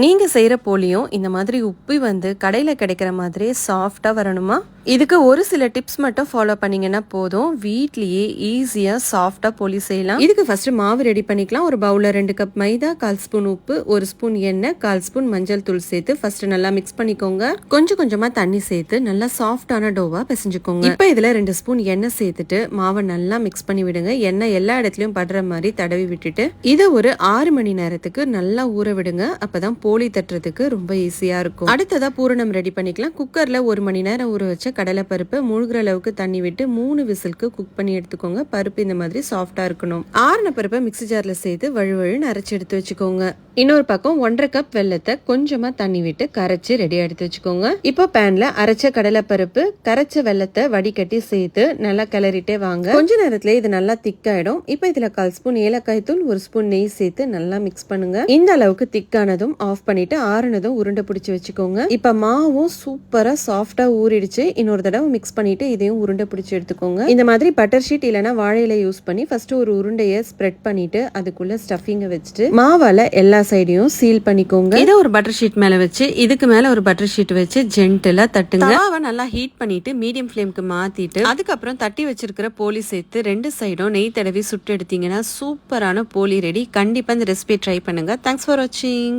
நீங்க செய்யற போலியும் இந்த மாதிரி உப்பி வந்து கடையில கிடைக்கிற மாதிரி சாஃப்டா வரணுமா? இதுக்கு ஒரு சில டிப்ஸ் மட்டும் ஃபாலோ பண்ணீங்கன்னா போதும், வீட்லயே ஈஸியா சாஃப்டா போலி செய்யலாம். இதுக்கு ஃபர்ஸ்ட் மாவு ரெடி பண்ணிக்கலாம். ஒரு பவுல்ல 2 கப் மைதா, 1/4 ஸ்பூன் உப்பு, 1 ஸ்பூன் எண்ணெய், 1/4 ஸ்பூன் மஞ்சள் தூள் சேர்த்து ஃபர்ஸ்ட் நல்லா மிக்ஸ் பண்ணிக்கோங்க. கொஞ்சம் கொஞ்சமா தண்ணி சேர்த்து நல்லா சாஃப்டான டோவா பிசைஞ்சுக்கோங்க. இப்போ இதுல 2 ஸ்பூன் எண்ணெய் சேர்த்துட்டு மாவை நல்லா மிக்ஸ் பண்ணி விடுங்க. எண்ணெய் எல்லா இடத்துலயும் படுற மாதிரி தடவி விட்டுட்டு இதை ஒரு 6 மணி நேரத்துக்கு நல்லா ஊற விடுங்க. அப்பதான் போலி தட்டுறதுக்கு ரொம்ப ஈஸியா இருக்கும். அடுத்ததா பூரணம் ரெடி பண்ணிக்கலாம். குக்கர்ல 1 மணி நேரம் ஊற வச்ச கடலை பருப்பு முழுகிற அளவுக்கு தண்ணி விட்டு 3 விசிலுக்கு குக் பண்ணி எடுத்துக்கோங்க. பருப்பு இந்த மாதிரி சாஃப்டா இருக்கணும். ஆறுன பருப்பை மிக்ஸி ஜார்ல சேர்த்து வழுவழுன்னு அரைச்சு எடுத்து வச்சுக்கோங்க. இன்னொரு பக்கம் 1/2 கப் வெல்லத்தை கொஞ்சமா தண்ணி விட்டு கரைச்சு ரெடியா எடுத்து வச்சுக்கோங்க. இப்போ பேன்ல அரைச்ச கடலை பருப்பு, கரைச்ச வெல்லத்தை வடிகட்டி சேர்த்து நல்லா கிளறிட்டே வாங்க. கொஞ்ச நேரத்துல இது நல்லா திக்காயிடும். இப்போ இதுல 1/4 ஸ்பூன் ஏலக்காய் தூள், 1 ஸ்பூன் நெய் சேர்த்து நல்லா மிக்ஸ் பண்ணுங்க. இந்த அளவுக்கு திக்கானதும் ஆஃப் பண்ணிட்டு ஆறுனதும் உருண்டை பிடிச்சு வச்சுக்கோங்க. இப்ப மாவும் சூப்பரா சாஃப்டா ஊறிடுச்சு. இன்னொரு தடவை மிக்ஸ் பண்ணிட்டு இதையும் உருண்டை பிடிச்சு எடுத்துக்கோங்க. இந்த மாதிரி பட்டர் ஷீட் இல்லைன்னா வாழை இலை யூஸ் பண்ணி ஃபர்ஸ்ட் ஒரு உருண்டையை ஸ்ப்ரெட் பண்ணிட்டு அதுக்குள்ள ஸ்டஃபிங்க வச்சுட்டு மாவால எல்லா சைடையும் சீல் பண்ணிக்கோங்க. இதை ஒரு பட்டர் ஷீட் மேல வச்சு இதுக்கு மேல ஒரு பட்டர் ஷீட் வச்சு ஜென்டிலா தட்டுங்க. தவாவை நல்லா ஹீட் பண்ணிட்டு மீடியம் ஃப்ளேம்க்கு மாத்திட்டு அதுக்கப்புறம் தட்டி வச்சிருக்கிற போலி சேர்த்து 2 சைடும் நெய் தடவி சுட்டு எடுத்தீங்கன்னா சூப்பரான போலி ரெடி. கண்டிப்பா இந்த ரெசிபி ட்ரை பண்ணுங்க. தேங்க்ஸ் ஃபார் வாட்சிங்.